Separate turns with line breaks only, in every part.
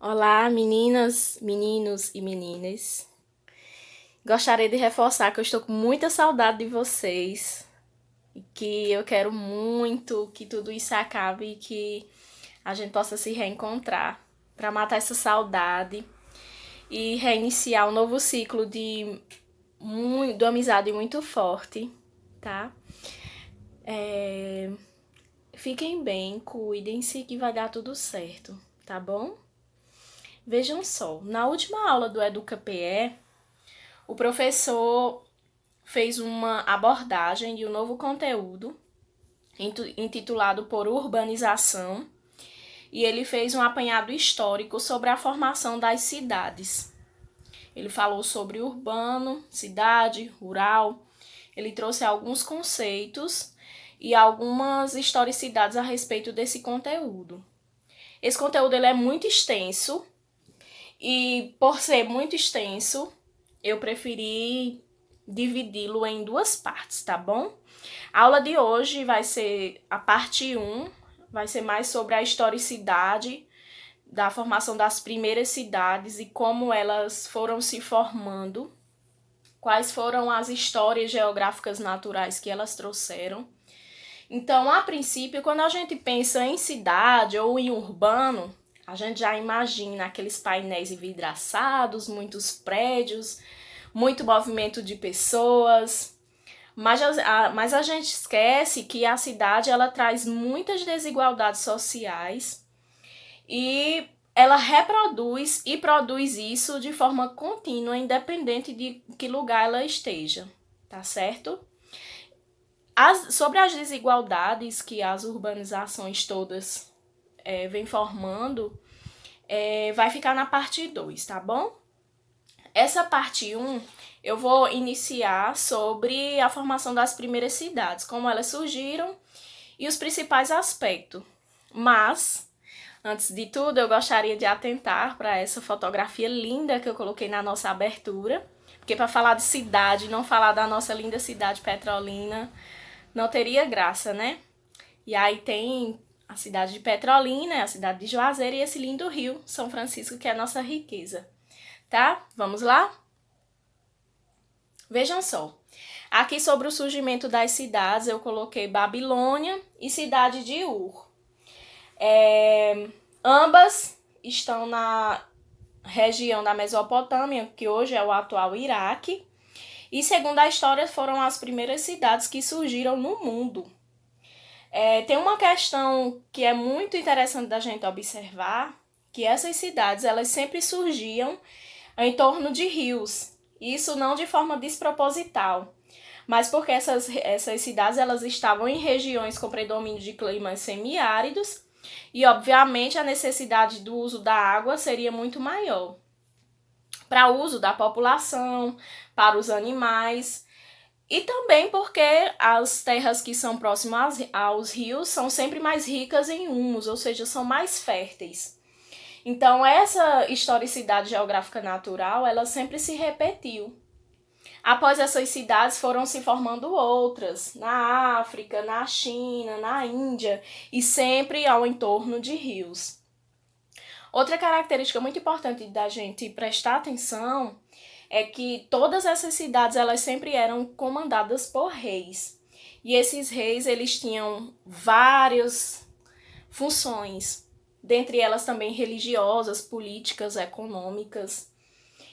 Olá, meninas, meninos e meninas. Gostaria de reforçar que eu estou com muita saudade de vocês e que eu quero muito que tudo isso acabe e que a gente possa se reencontrar para matar essa saudade e reiniciar um novo ciclo de amizade muito forte, tá? Fiquem bem, cuidem-se que vai dar tudo certo, tá bom? Vejam só, na última aula do EducaPE, o professor fez uma abordagem de um novo conteúdo intitulado por Urbanização e ele fez um apanhado histórico sobre a formação das cidades. Ele falou sobre urbano, cidade, rural. Ele trouxe alguns conceitos e algumas historicidades a respeito desse conteúdo. Esse conteúdo ele é muito extenso e, por ser muito extenso, eu preferi dividi-lo em duas partes, tá bom? A aula de hoje vai ser a parte 1, vai ser mais sobre a historicidade da formação das primeiras cidades e como elas foram se formando, quais foram as histórias geográficas naturais que elas trouxeram. Então, a princípio, quando a gente pensa em cidade ou em urbano, a gente já imagina aqueles painéis envidraçados, muitos prédios, muito movimento de pessoas, mas a gente esquece que a cidade ela traz muitas desigualdades sociais e ela reproduz e produz isso de forma contínua, independente de que lugar ela esteja, tá certo? Sobre as desigualdades que as urbanizações todas vêm formando, vai ficar na parte 2, tá bom? Essa parte 1, eu vou iniciar sobre a formação das primeiras cidades, como elas surgiram e os principais aspectos. Mas, antes de tudo, eu gostaria de atentar para essa fotografia linda que eu coloquei na nossa abertura, porque para falar de cidade, não falar da nossa linda cidade Petrolina, não teria graça, né? E aí tem a cidade de Petrolina, a cidade de Juazeiro e esse lindo rio, São Francisco, que é a nossa riqueza. Tá? Vamos lá? Vejam só. Aqui sobre o surgimento das cidades, eu coloquei Babilônia e cidade de Ur. Ambas estão na região da Mesopotâmia, que hoje é o atual Iraque. E segundo a história, foram as primeiras cidades que surgiram no mundo. Tem uma questão que é muito interessante da gente observar, que essas cidades elas sempre surgiam em torno de rios. Isso não de forma desproposital, mas porque essas cidades elas estavam em regiões com predomínio de climas semiáridos e, obviamente, a necessidade do uso da água seria muito maior para o uso da população, para os animais e também porque as terras que são próximas aos rios são sempre mais ricas em humus, ou seja, são mais férteis. Então, essa historicidade geográfica natural, ela sempre se repetiu. Após essas cidades, foram se formando outras, na África, na China, na Índia, e sempre ao entorno de rios. Outra característica muito importante da gente prestar atenção é que todas essas cidades, elas sempre eram comandadas por reis. E esses reis, eles tinham várias funções, dentre elas também religiosas, políticas, econômicas.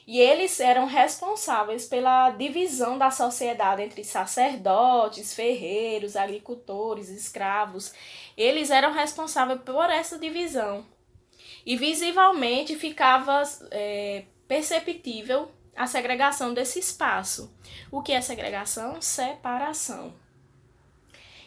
E eles eram responsáveis pela divisão da sociedade entre sacerdotes, ferreiros, agricultores, escravos. Eles eram responsáveis por essa divisão. E visivelmente ficava perceptível a segregação desse espaço. O que é segregação? Separação.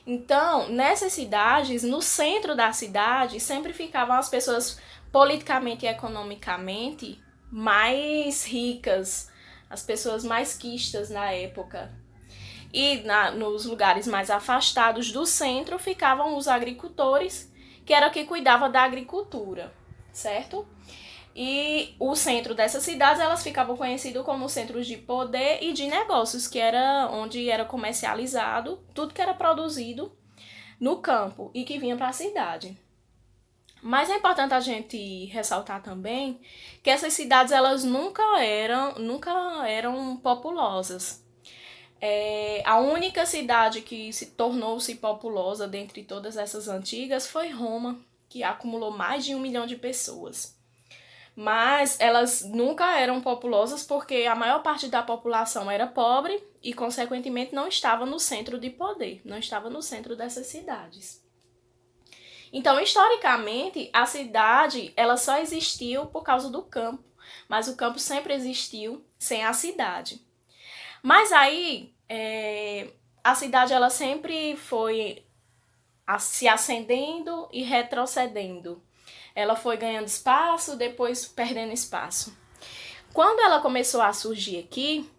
Então, nessas cidades, no centro da cidade, sempre ficavam as pessoas politicamente e economicamente mais ricas, as pessoas mais quistas na época. E nos lugares mais afastados do centro ficavam os agricultores, que era que cuidava da agricultura, certo? E o centro dessas cidades, elas ficavam conhecidas como centros de poder e de negócios, que era onde era comercializado tudo que era produzido no campo e que vinha para a cidade. Mas é importante a gente ressaltar também que essas cidades elas nunca eram populosas. A única cidade que se tornou-se populosa dentre todas essas antigas foi Roma, que acumulou mais de 1 milhão de pessoas. Mas elas nunca eram populosas porque a maior parte da população era pobre e, consequentemente, não estava no centro de poder, não estava no centro dessas cidades. Então, historicamente, a cidade ela só existiu por causa do campo, mas o campo sempre existiu sem a cidade. Mas aí, a cidade ela sempre foi se ascendendo e retrocedendo. Ela foi ganhando espaço, depois perdendo espaço. Quando ela começou a surgir aqui,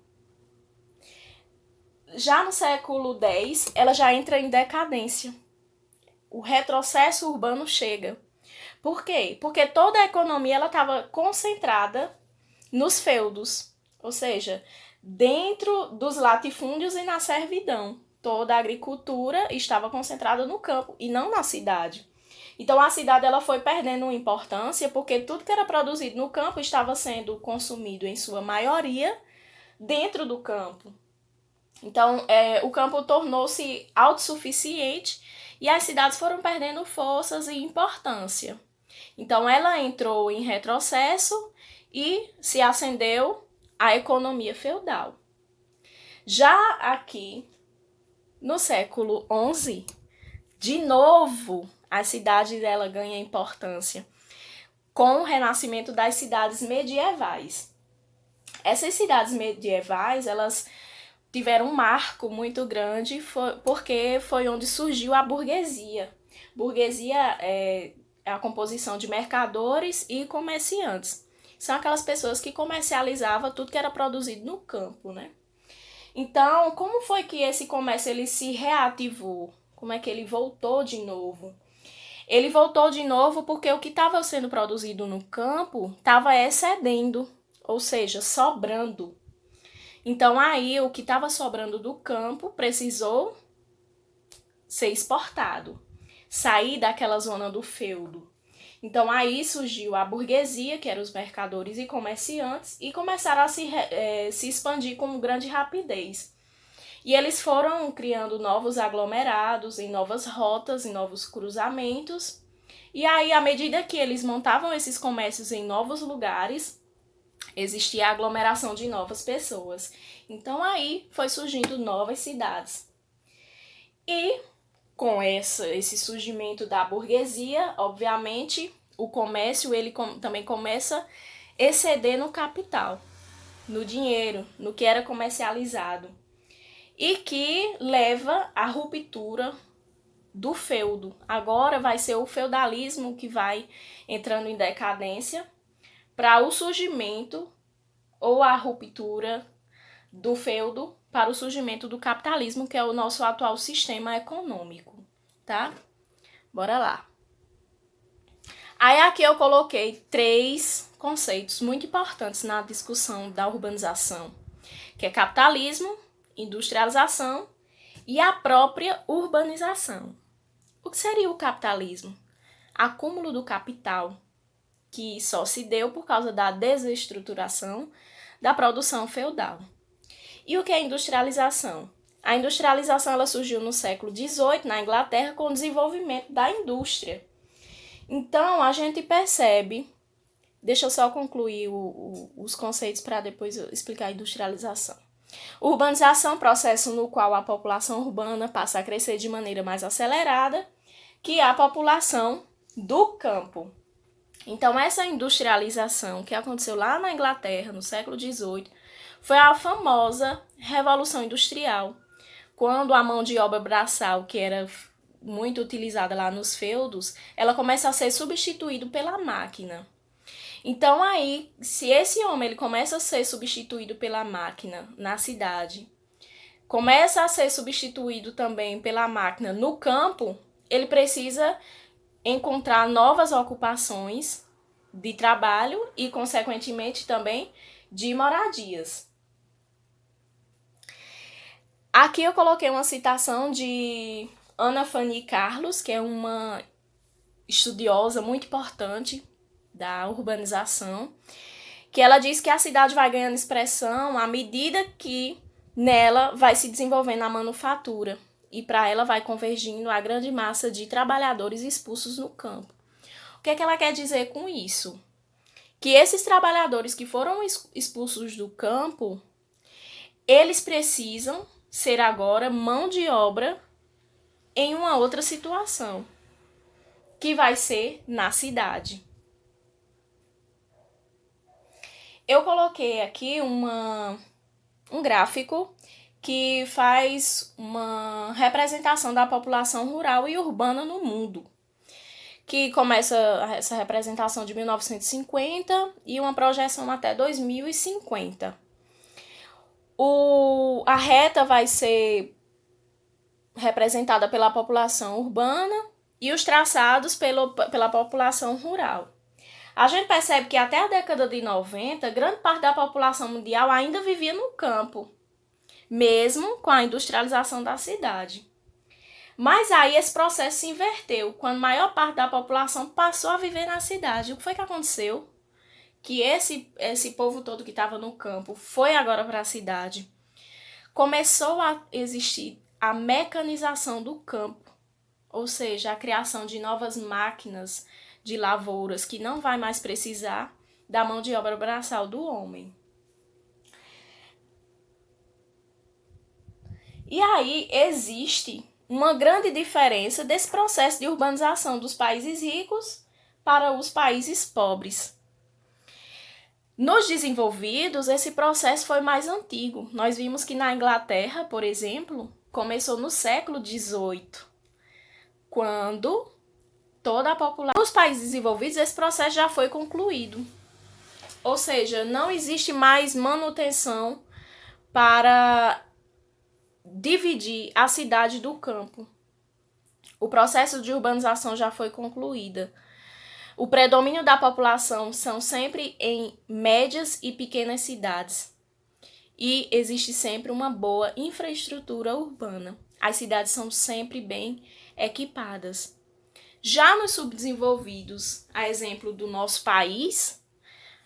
já no século X, ela já entra em decadência. O retrocesso urbano chega. Por quê? Porque toda a economia estava concentrada nos feudos, ou seja, dentro dos latifúndios e na servidão. Toda a agricultura estava concentrada no campo e não na cidade. Então a cidade ela foi perdendo importância porque tudo que era produzido no campo estava sendo consumido em sua maioria dentro do campo. Então o campo tornou-se autossuficiente e as cidades foram perdendo forças e importância. Então ela entrou em retrocesso e se ascendeu a economia feudal. Já aqui, no século XI, de novo, a cidade dela ganha importância com o renascimento das cidades medievais. Essas cidades medievais, elas tiveram um marco muito grande porque foi onde surgiu a burguesia. Burguesia é a composição de mercadores e comerciantes. São aquelas pessoas que comercializavam tudo que era produzido no campo, né? Então, como foi que esse comércio ele se reativou? Como é que ele voltou de novo? Ele voltou de novo porque o que estava sendo produzido no campo estava excedendo, ou seja, sobrando. Então, aí, o que estava sobrando do campo precisou ser exportado, sair daquela zona do feudo. Então, aí surgiu a burguesia, que eram os mercadores e comerciantes, e começaram a se expandir com grande rapidez. E eles foram criando novos aglomerados, em novas rotas, em novos cruzamentos. E aí, à medida que eles montavam esses comércios em novos lugares, existia a aglomeração de novas pessoas. Então, aí foi surgindo novas cidades. E com esse surgimento da burguesia, obviamente, o comércio ele também começa a exceder no capital, no dinheiro, no que era comercializado. E que leva à ruptura do feudo. Agora vai ser o feudalismo que vai entrando em decadência para o surgimento ou a ruptura do feudo para o surgimento do capitalismo, que é o nosso atual sistema econômico, tá? Bora lá. Aí aqui eu coloquei 3 conceitos muito importantes na discussão da urbanização, que é capitalismo, industrialização e a própria urbanização. O que seria o capitalismo? Acúmulo do capital, que só se deu por causa da desestruturação da produção feudal. E o que é a industrialização? A industrialização ela surgiu no século XVIII, na Inglaterra, com o desenvolvimento da indústria. Então, a gente percebe... Deixa eu só concluir os conceitos para depois eu explicar a industrialização. Urbanização, processo no qual a população urbana passa a crescer de maneira mais acelerada que a população do campo. Então, essa industrialização que aconteceu lá na Inglaterra, no século XVIII, foi a famosa Revolução Industrial, quando a mão de obra braçal, que era muito utilizada lá nos feudos, ela começa a ser substituída pela máquina. Então aí, se esse homem ele começa a ser substituído pela máquina na cidade, começa a ser substituído também pela máquina no campo, ele precisa encontrar novas ocupações de trabalho e, consequentemente, também de moradias. Aqui eu coloquei uma citação de Ana Fanny Carlos, que é uma estudiosa muito importante da urbanização, que ela diz que a cidade vai ganhando expressão à medida que nela vai se desenvolvendo a manufatura e para ela vai convergindo a grande massa de trabalhadores expulsos no campo. O que é que ela quer dizer com isso? Que esses trabalhadores que foram expulsos do campo, eles precisam ser agora mão de obra em uma outra situação, que vai ser na cidade. Eu coloquei aqui um gráfico que faz uma representação da população rural e urbana no mundo, que começa essa representação de 1950 e uma projeção até 2050. A reta vai ser representada pela população urbana e os traçados pela população rural. A gente percebe que até a década de 90, grande parte da população mundial ainda vivia no campo, mesmo com a industrialização da cidade. Mas aí esse processo se inverteu, quando a maior parte da população passou a viver na cidade. O que foi que aconteceu? Que esse povo todo que estava no campo foi agora para a cidade. Começou a existir a mecanização do campo, ou seja, a criação de novas máquinas de lavouras que não vai mais precisar da mão de obra braçal do homem. E aí existe uma grande diferença desse processo de urbanização dos países ricos para os países pobres. Nos desenvolvidos, esse processo foi mais antigo. Nós vimos que na Inglaterra, por exemplo, começou no século XVIII, quando toda a população... Nos países desenvolvidos, esse processo já foi concluído. Ou seja, não existe mais manutenção para dividir a cidade do campo. O processo de urbanização já foi concluído. O predomínio da população são sempre em médias e pequenas cidades. E existe sempre uma boa infraestrutura urbana. As cidades são sempre bem equipadas. Já nos subdesenvolvidos, a exemplo do nosso país,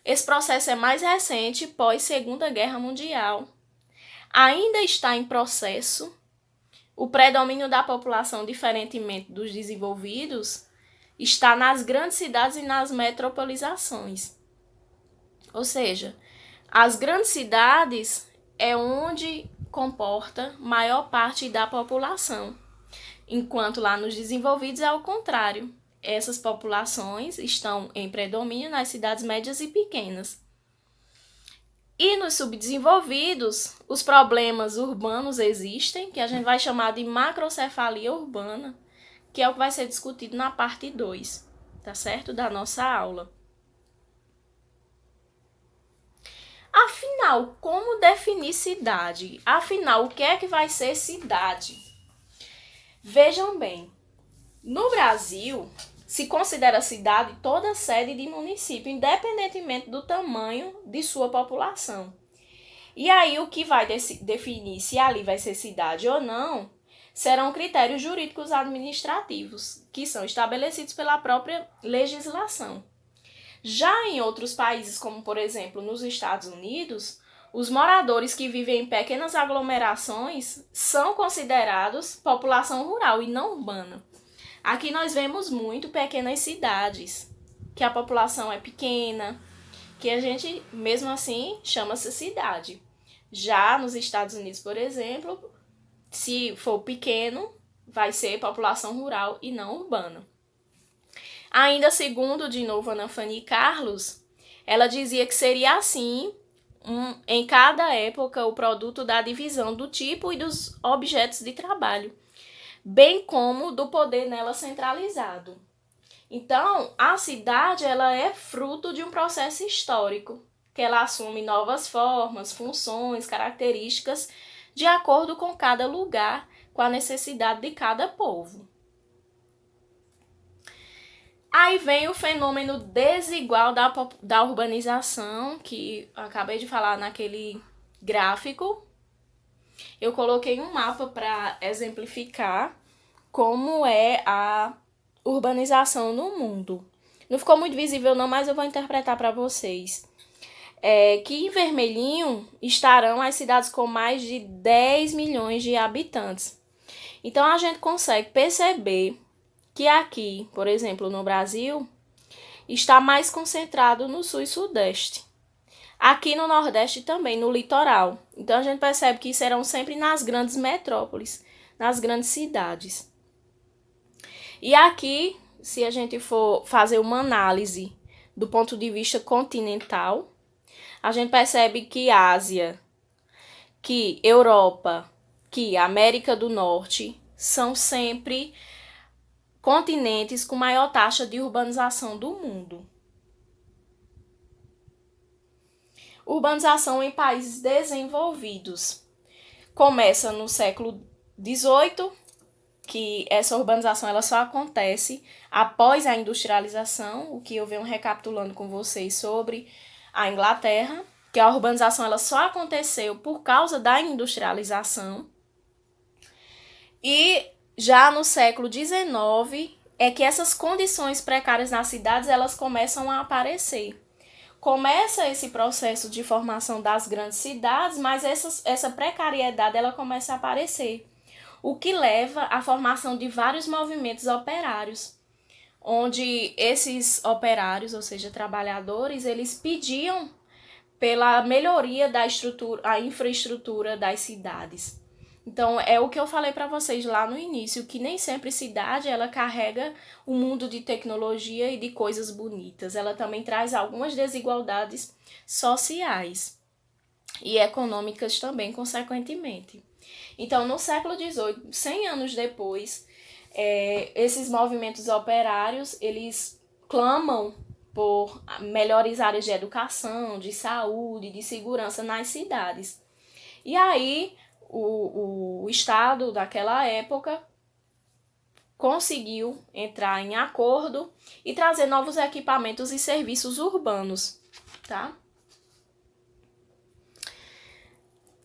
esse processo é mais recente, pós-Segunda Guerra Mundial. Ainda está em processo. O predomínio da população, diferentemente dos desenvolvidos, está nas grandes cidades e nas metropolizações. Ou seja, as grandes cidades é onde comporta maior parte da população, enquanto lá nos desenvolvidos é o contrário. Essas populações estão em predomínio nas cidades médias e pequenas. E nos subdesenvolvidos, os problemas urbanos existem, que a gente vai chamar de macrocefalia urbana, que é o que vai ser discutido na parte 2, tá certo? Da nossa aula. Afinal, como definir cidade? Afinal, o que é que vai ser cidade? Vejam bem, no Brasil, se considera cidade toda sede de município, independentemente do tamanho de sua população. E aí, o que vai definir se ali vai ser cidade ou não, serão critérios jurídicos administrativos, que são estabelecidos pela própria legislação. Já em outros países, como por exemplo nos Estados Unidos, os moradores que vivem em pequenas aglomerações são considerados população rural e não urbana. Aqui nós vemos muito pequenas cidades, que a população é pequena, que a gente, mesmo assim, chama-se cidade. Já nos Estados Unidos, por exemplo, se for pequeno, vai ser população rural e não urbana. Ainda segundo, de novo, Ana Fanny Carlos, ela dizia que seria assim, em cada época, o produto da divisão do tipo e dos objetos de trabalho, bem como do poder nela centralizado. Então, a cidade ela é fruto de um processo histórico, que ela assume novas formas, funções, características, de acordo com cada lugar, com a necessidade de cada povo. Aí vem o fenômeno desigual da urbanização, que eu acabei de falar naquele gráfico. Eu coloquei um mapa para exemplificar como é a urbanização no mundo. Não ficou muito visível não, mas eu vou interpretar para vocês. Que em vermelhinho estarão as cidades com mais de 10 milhões de habitantes. Então, a gente consegue perceber que aqui, por exemplo, no Brasil, está mais concentrado no sul e sudeste. Aqui no Nordeste também, no litoral. Então, a gente percebe que serão sempre nas grandes metrópoles, nas grandes cidades. E aqui, se a gente for fazer uma análise do ponto de vista continental, a gente percebe que Ásia, que Europa, que América do Norte são sempre continentes com maior taxa de urbanização do mundo. Urbanização em países desenvolvidos. Começa no século XVIII, que essa urbanização ela só acontece após a industrialização, o que eu venho recapitulando com vocês sobre a Inglaterra, que a urbanização ela só aconteceu por causa da industrialização. E já no século XIX é que essas condições precárias nas cidades elas começam a aparecer. Começa esse processo de formação das grandes cidades, mas essa precariedade ela começa a aparecer, o que leva à formação de vários movimentos operários, onde esses operários, ou seja, trabalhadores, eles pediam pela melhoria da infraestrutura das cidades. Então, é o que eu falei para vocês lá no início, que nem sempre cidade ela carrega um mundo de tecnologia e de coisas bonitas. Ela também traz algumas desigualdades sociais e econômicas também, consequentemente. Então, no século XVIII, 100 anos depois, esses movimentos operários, eles clamam por melhores áreas de educação, de saúde, de segurança nas cidades. E aí, o Estado daquela época conseguiu entrar em acordo e trazer novos equipamentos e serviços urbanos, tá?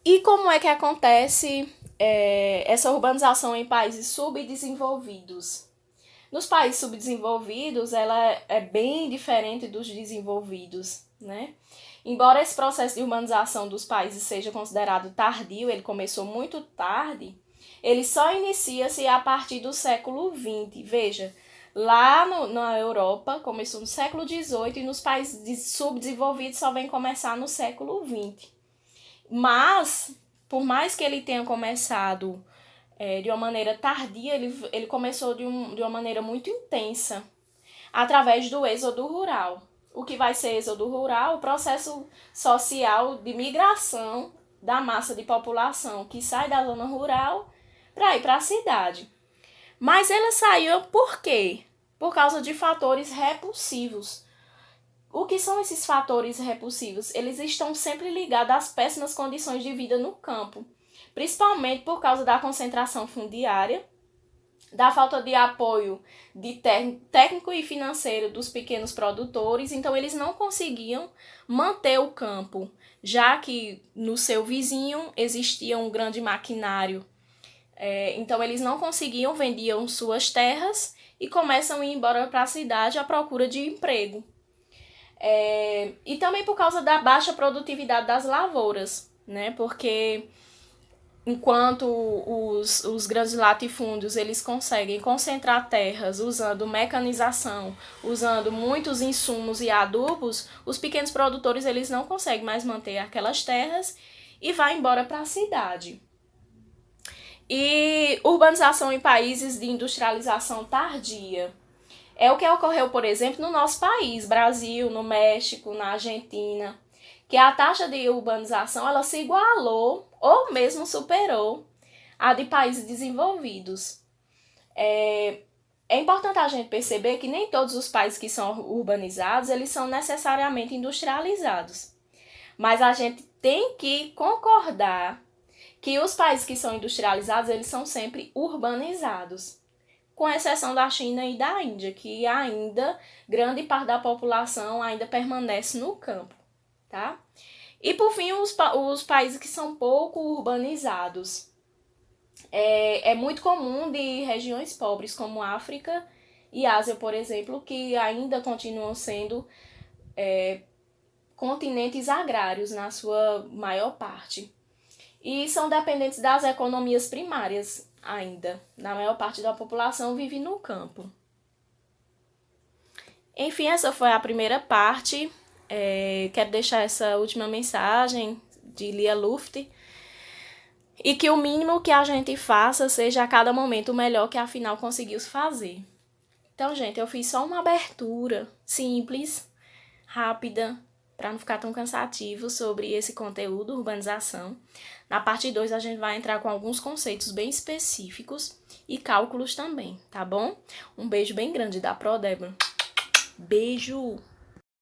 E como é que acontece essa urbanização em países subdesenvolvidos? Nos países subdesenvolvidos, ela é bem diferente dos desenvolvidos, né? Embora esse processo de urbanização dos países seja considerado tardio, ele começou muito tarde, ele só inicia-se a partir do século XX. Veja, lá na Europa começou no século XVIII e nos países subdesenvolvidos só vem começar no século XX. Mas, por mais que ele tenha começado de uma maneira tardia, ele começou de uma maneira muito intensa, através do êxodo rural. O que vai ser êxodo rural? O processo social de migração da massa de população que sai da zona rural para ir para a cidade. Mas ela saiu por quê? Por causa de fatores repulsivos. O que são esses fatores repulsivos? Eles estão sempre ligados às péssimas condições de vida no campo, principalmente por causa da concentração fundiária, da falta de apoio de técnico e financeiro dos pequenos produtores. Então eles não conseguiam manter o campo, já que no seu vizinho existia um grande maquinário. Então eles não conseguiam, vendiam suas terras e começam a ir embora para a cidade à procura de emprego. E também por causa da baixa produtividade das lavouras, né? Porque enquanto os grandes latifúndios eles conseguem concentrar terras usando mecanização, usando muitos insumos e adubos, os pequenos produtores eles não conseguem mais manter aquelas terras e vai embora para a cidade. E urbanização em países de industrialização tardia. É o que ocorreu, por exemplo, no nosso país, Brasil, no México, na Argentina, que a taxa de urbanização ela se igualou ou mesmo superou a de países desenvolvidos. É importante a gente perceber que nem todos os países que são urbanizados, eles são necessariamente industrializados. Mas a gente tem que concordar que os países que são industrializados, eles são sempre urbanizados, com exceção da China e da Índia, que ainda, grande parte da população ainda permanece no campo, tá? E por fim, os países que são pouco urbanizados. É muito comum de regiões pobres, como África e Ásia, por exemplo, que ainda continuam sendo continentes agrários na sua maior parte. E são dependentes das economias primárias ainda. A maior parte da população vive no campo. Enfim, essa foi a primeira parte. Quero deixar essa última mensagem de Lia Luft. E que o mínimo que a gente faça seja a cada momento o melhor que afinal conseguiu fazer. Então, gente, eu fiz só uma abertura simples, rápida, para não ficar tão cansativo sobre esse conteúdo, urbanização. Na parte 2 a gente vai entrar com alguns conceitos bem específicos e cálculos também, tá bom? Um beijo bem grande da Pro Débora. Beijo!